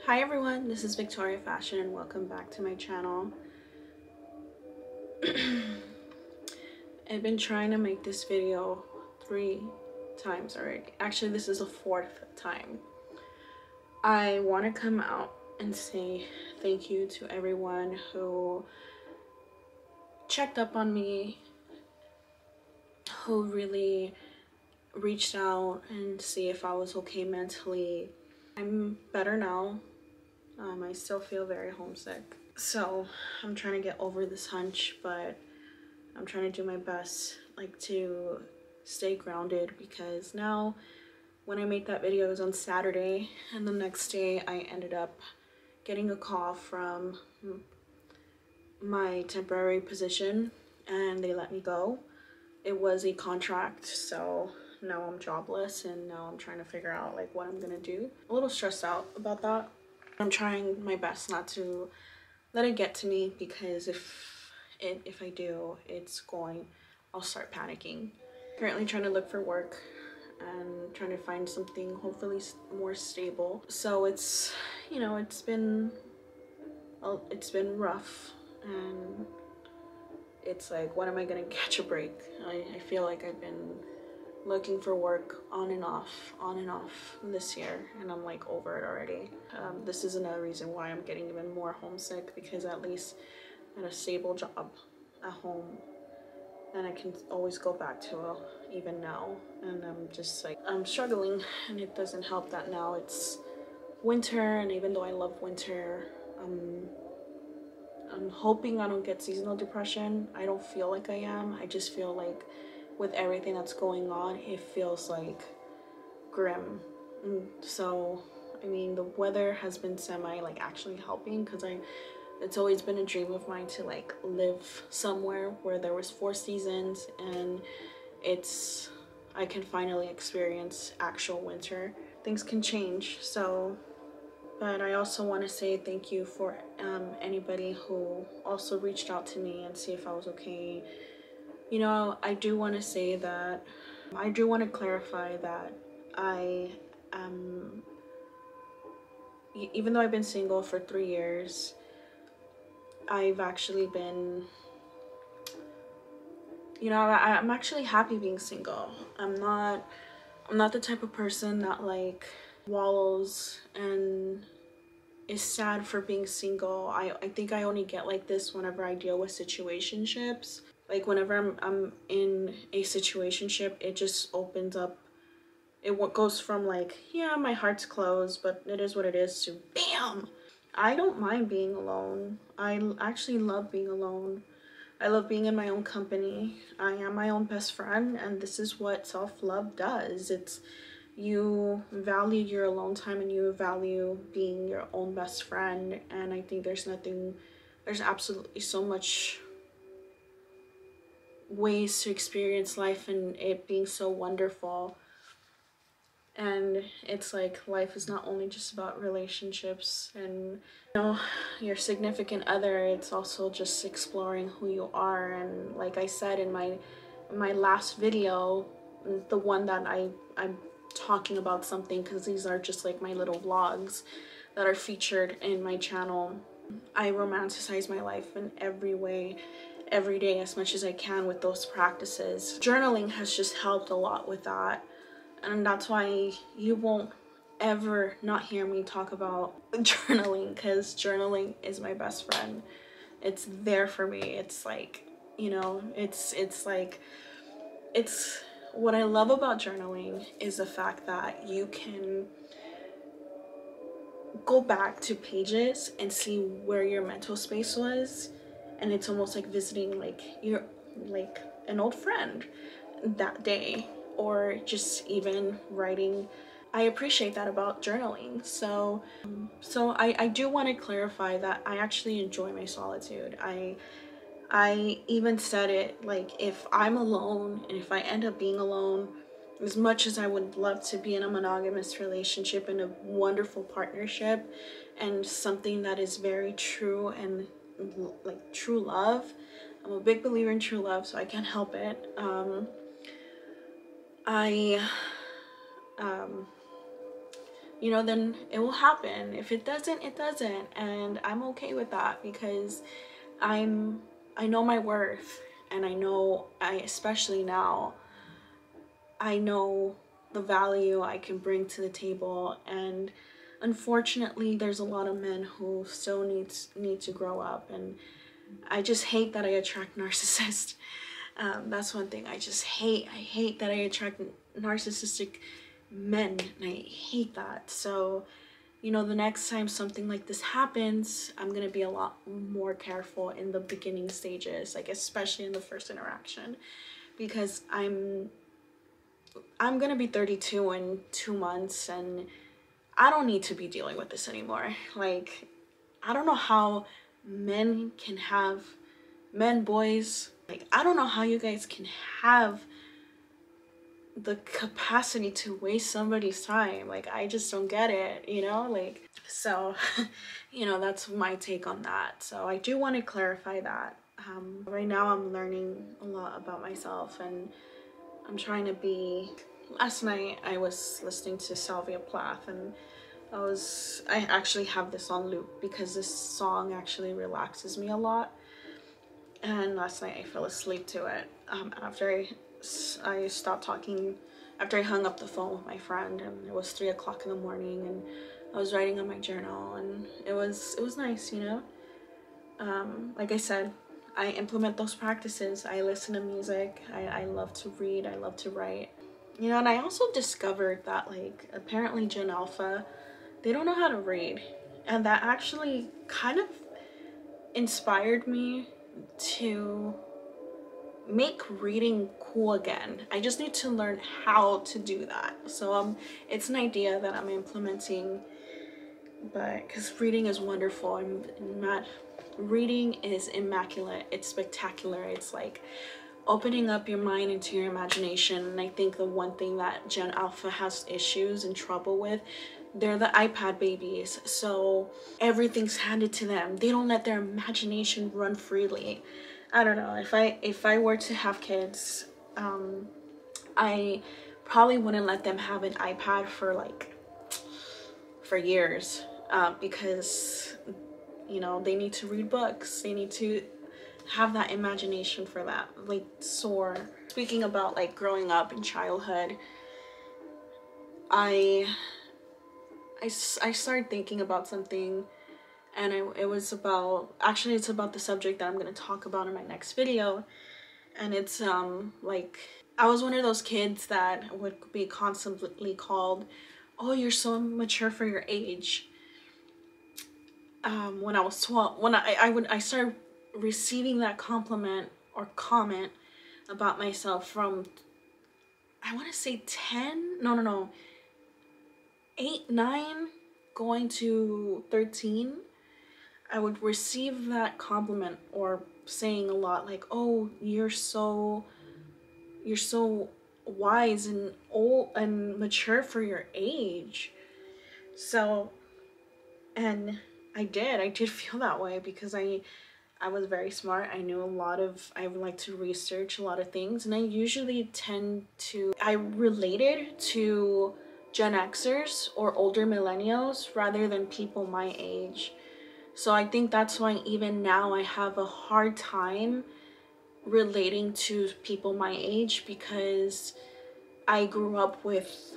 Hi everyone, this is Victoria Fashion and welcome back to my channel. I've been trying to make this video 3 times already. Actually, this is the 4th time. I want to come out and say thank you to everyone who checked up on me, who really reached out and see if I was okay mentally. I'm better now. I still feel very homesick. So I'm trying to get over this hunch, but I'm trying to do my best to stay grounded, because now when I made that video, it was on Saturday, and the next day I ended up getting a call from my temporary position and they let me go. It was a contract, so now I'm jobless and now I'm trying to figure out what I'm gonna do. A little stressed out about that. I'm trying my best not to let it get to me, because if I do, I'll start panicking. Currently trying to look for work and trying to find something hopefully more stable. So it's it's been rough, and it's like, when am I gonna catch a break? I feel like I've been looking for work on and off this year, and I'm over it already. This is another reason why I'm getting even more homesick, because at least I had a stable job at home and I can always go back to even now. And I'm just I'm struggling, and it doesn't help that now it's winter, and even though I love winter, I'm hoping I don't get seasonal depression. I don't feel like I am. I just feel like with everything that's going on, it feels grim. And so I mean, the weather has been semi actually helping, because it's always been a dream of mine to live somewhere where there was 4 seasons, and I can finally experience actual winter. Things can change, so. But I also want to say thank you for anybody who also reached out to me and see if I was okay. I do want to say that I do want to clarify that I am, even though I've been single for 3 years, I've actually been, I'm actually happy being single. I'm not the type of person that wallows and is sad for being single. I think I only get like this whenever I deal with situationships. Whenever I'm in a situationship, it just opens up. It what goes from yeah, my heart's closed, but it is what it is, to bam. I don't mind being alone. I actually love being alone. I love being in my own company. I am my own best friend, and this is what self-love does. It's you value your alone time, and you value being your own best friend. And I think there's absolutely so much ways to experience life, and it being so wonderful. And it's life is not only just about relationships and your significant other. It's also just exploring who you are. And like I said in my last video, the one that I'm talking about something, because these are just my little vlogs that are featured in my channel. I romanticize my life in every way, every day, as much as I can with those practices. Journaling has just helped a lot with that. And that's why you won't ever not hear me talk about journaling, because journaling is my best friend. It's there for me. It's it's what I love about journaling is the fact that you can go back to pages and see where your mental space was, and it's almost like visiting your an old friend that day, or just even writing. I appreciate that about journaling. So I do want to clarify that I actually enjoy my solitude. I even said it, if I'm alone and if I end up being alone, as much as I would love to be in a monogamous relationship and a wonderful partnership and something that is very true and true love, I'm a big believer in true love, so I can't help it. I you know, then it will happen. If it doesn't, it doesn't. And I'm okay with that, because I know my worth, and especially now, I know the value I can bring to the table. And unfortunately, there's a lot of men who still need to grow up, and I just hate that I attract narcissists. That's one thing I just hate. I hate that I attract narcissistic men, and I hate that. So, you know, the next time something like this happens, I'm gonna be a lot more careful in the beginning stages, like especially in the first interaction, because I'm gonna be 32 in 2 months, and I don't need to be dealing with this anymore. Like, I don't know how men can have, boys, like, I don't know how you guys can have the capacity to waste somebody's time. Like, I just don't get it, you know? Like, so, you know, that's my take on that. So I do want to clarify that. Right now I'm learning a lot about myself, and I'm trying to be. Last night I was listening to Sylvia Plath, and I actually have this on loop because this song actually relaxes me a lot. And last night I fell asleep to it after I stopped talking, after I hung up the phone with my friend, and it was 3 o'clock in the morning, and I was writing on my journal, and it was nice, you know. Like I said, I implement those practices. I listen to music. I love to read. I love to write. You know, and I also discovered that, like, apparently Gen Alpha, they don't know how to read. And that actually kind of inspired me to make reading cool again. I just need to learn how to do that. So it's an idea that I'm implementing, but because reading is wonderful, and reading is immaculate. It's spectacular. It's like opening up your mind into your imagination. And I think the one thing that Gen Alpha has issues and trouble with, they're the iPad babies, so everything's handed to them. They don't let their imagination run freely. I don't know, if I were to have kids, I probably wouldn't let them have an iPad for years, because, you know, they need to read books. They need to have that imagination for that, like, soar. Speaking about, like, growing up in childhood, I started thinking about something, and it was about, actually it's about the subject that I'm going to talk about in my next video. And it's like, I was one of those kids that would be constantly called, "Oh, you're so mature for your age." When I was 12, when I started receiving that compliment or comment about myself from, I want to say 10, no, 8, 9, going to 13. I would receive that compliment or saying a lot like, "Oh, you're so wise and old and mature for your age." So, and I did feel that way, because I was very smart. I would like to research a lot of things, and I usually I related to Gen Xers or older millennials rather than people my age. So I think that's why even now I have a hard time relating to people my age, because I grew up with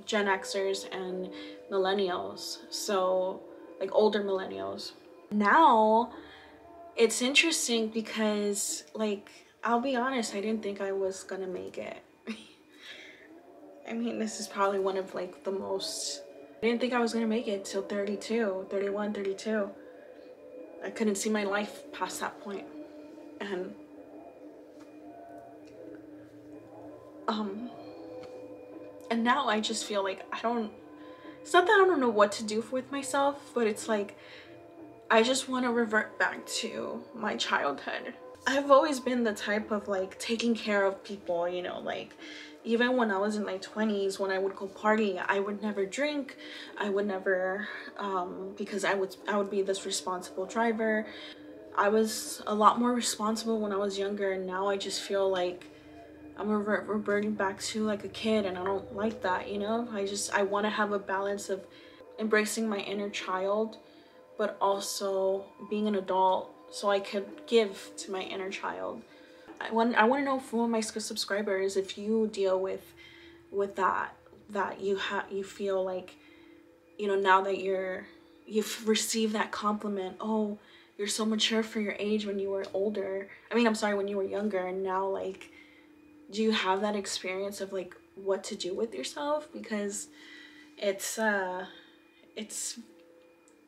Gen Xers and millennials, so, like, older millennials. Now it's interesting because, like, I'll be honest, I didn't think I was gonna make it. I mean, this is probably one of, like, the most, I didn't think I was gonna make it till 32, 31, 32. I couldn't see my life past that point. And and now I just feel like it's not that I don't know what to do with myself, but it's like I just want to revert back to my childhood. I've always been the type of, like, taking care of people, you know, like, even when I was in my 20s, when I would go party, I would never drink. I would never, because I would be this responsible driver. I was a lot more responsible when I was younger, and now I just feel like I'm reverting back to like a kid, and I don't like that, you know? I want to have a balance of embracing my inner child, but also being an adult so I could give to my inner child. I want to know from my subscribers if you deal with that you feel like, you know, now that you've received that compliment, oh, you're so mature for your age when you were older. I mean, I'm sorry, when you were younger, and now, like, do you have that experience of like what to do with yourself? Because it's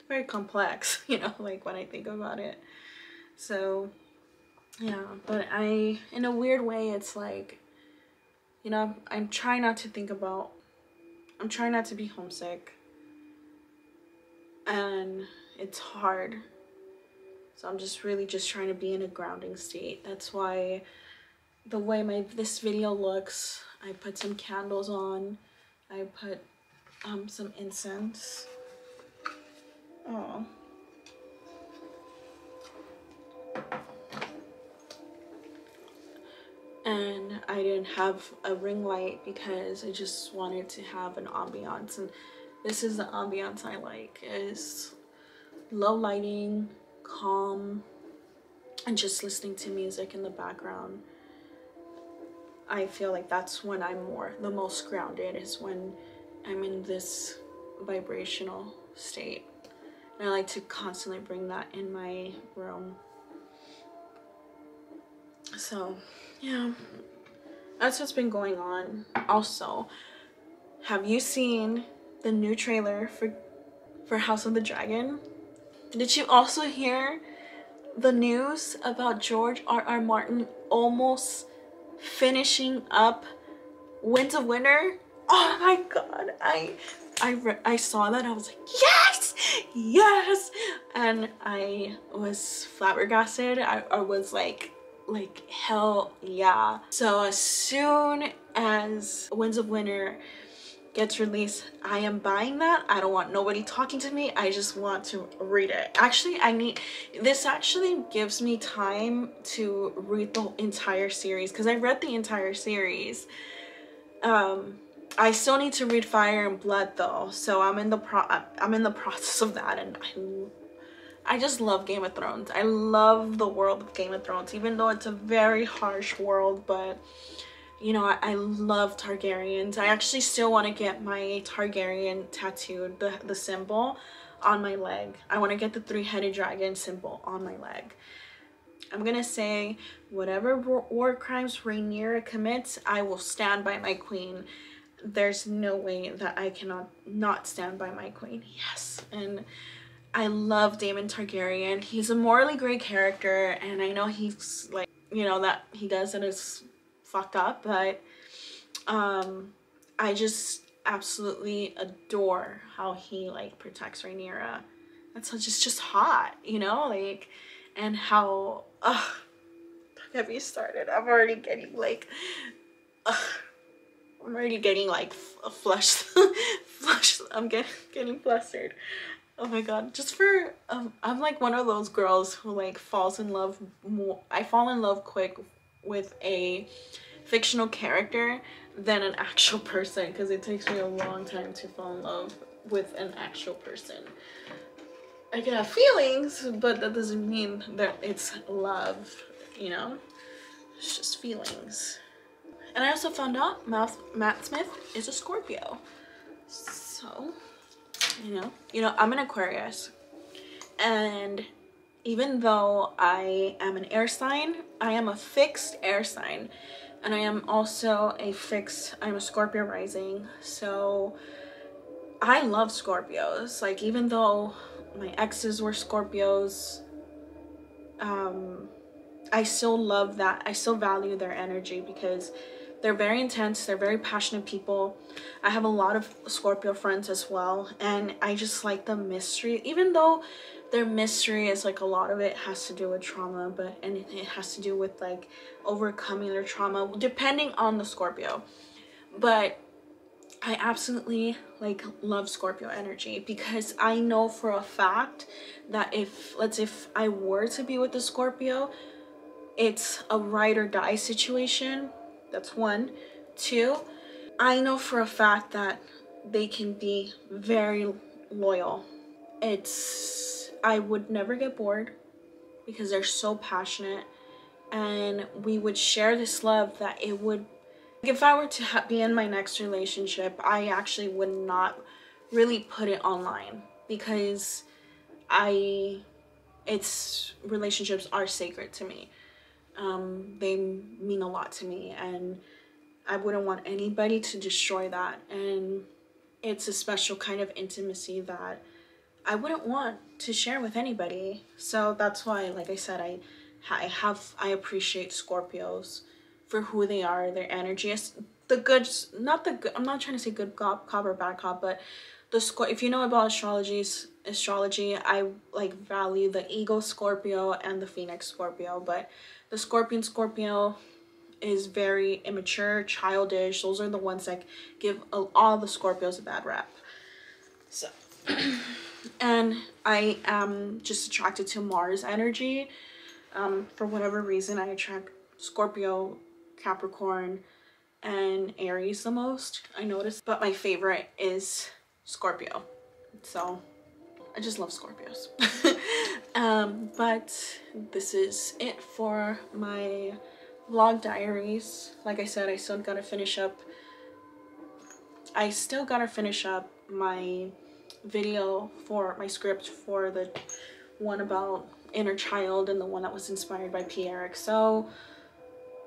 very complex, you know, like when I think about it. So yeah, but in a weird way, it's like, you know, I'm trying not to be homesick, and it's hard. So I'm just really just trying to be in a grounding state. That's why the way this video looks, I put some candles on. I put some incense. Oh. And I didn't have a ring light because I just wanted to have an ambiance, and this is the ambiance I like, is low lighting, calm, and just listening to music in the background. I feel like that's when I'm the most grounded, is when I'm in this vibrational state. And I like to constantly bring that in my room. So yeah, that's what's been going on. Also, have you seen the new trailer for House of the Dragon? Did you also hear the news about George R.R. Martin almost finishing up Winds of Winter? Oh my god, I saw that, I was like, yes, yes, and I was flabbergasted. I was like hell yeah. So as soon as Winds of Winter gets released, I am buying that. I don't want nobody talking to me. I just want to read it. Actually, this actually gives me time to read the entire series, because I read the entire series. I still need to read Fire and Blood though, so I'm in the process of that, and I just love Game of Thrones. I love the world of Game of Thrones, even though it's a very harsh world, but you know, I love Targaryens. I actually still want to get my Targaryen tattooed, the symbol, on my leg. I want to get the three-headed dragon symbol on my leg. I'm gonna say, whatever war crimes Rhaenyra commits, I will stand by my queen. There's no way that I cannot not stand by my queen. Yes. And I love Daemon Targaryen. He's a morally great character, and I know he's like, you know, that he does that is fucked up, but I just absolutely adore how he like protects Rhaenyra. That's just hot, you know, like, and how don't get me started. I'm already getting like flushed. I'm getting flustered. Oh my god, just for I'm like one of those girls who like falls in love more. I fall in love quick with a fictional character than an actual person, because it takes me a long time to fall in love with an actual person. I can have feelings, but that doesn't mean that it's love, you know? It's just feelings. And I also found out Matt Smith is a Scorpio. So, you know, I'm an Aquarius. And even though I am an air sign, I am a fixed air sign. And I am also I'm a Scorpio rising. So I love Scorpios. Like, even though my exes were Scorpios, I still love that. I still value their energy, because they're very intense. They're very passionate people. I have a lot of Scorpio friends as well, and I just like the mystery, even though their mystery is like, a lot of it has to do with trauma, and it has to do with like overcoming their trauma, depending on the Scorpio. But I absolutely like love Scorpio energy, because I know for a fact that if I were to be with a Scorpio, it's a ride or die situation. That's one. Two, I know for a fact that they can be very loyal. I would never get bored because they're so passionate, and we would share this love that it would, if I were to be in my next relationship, I actually would not really put it online because relationships are sacred to me. They mean a lot to me, and I wouldn't want anybody to destroy that. And it's a special kind of intimacy that I wouldn't want to share with anybody. So that's why, like I said, I appreciate Scorpios for who they are, their energy. It's the good, not the good, I'm not trying to say good cop or bad cop, but if you know about astrology, I like value the ego Scorpio and the Phoenix Scorpio, but the Scorpio is very immature, childish. Those are the ones that give all the Scorpios a bad rap. So, and I am just attracted to Mars energy. For whatever reason, I attract Scorpio, Capricorn, and Aries the most, I noticed. But my favorite is Scorpio. So I just love Scorpios. But this is it for my vlog diaries. Like I said, I still gotta finish up my video for my script for the one about inner child and the one that was inspired by P. Eric. So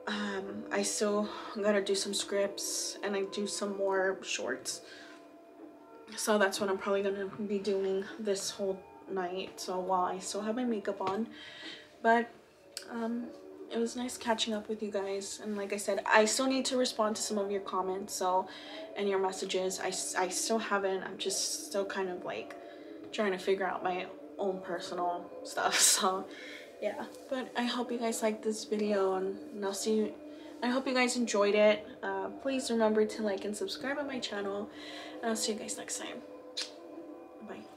I still gotta do some scripts, and I do some more shorts. So that's what I'm probably gonna be doing this whole night, so while I still have my makeup on. But it was nice catching up with you guys, and like I said, I still need to respond to some of your comments, and your messages. I still haven't. I'm just still kind of like trying to figure out my own personal stuff. So yeah, but I hope you guys liked this video, and I'll see you. I hope you guys enjoyed it. Please remember to like and subscribe on my channel, and I'll see you guys next time. Bye.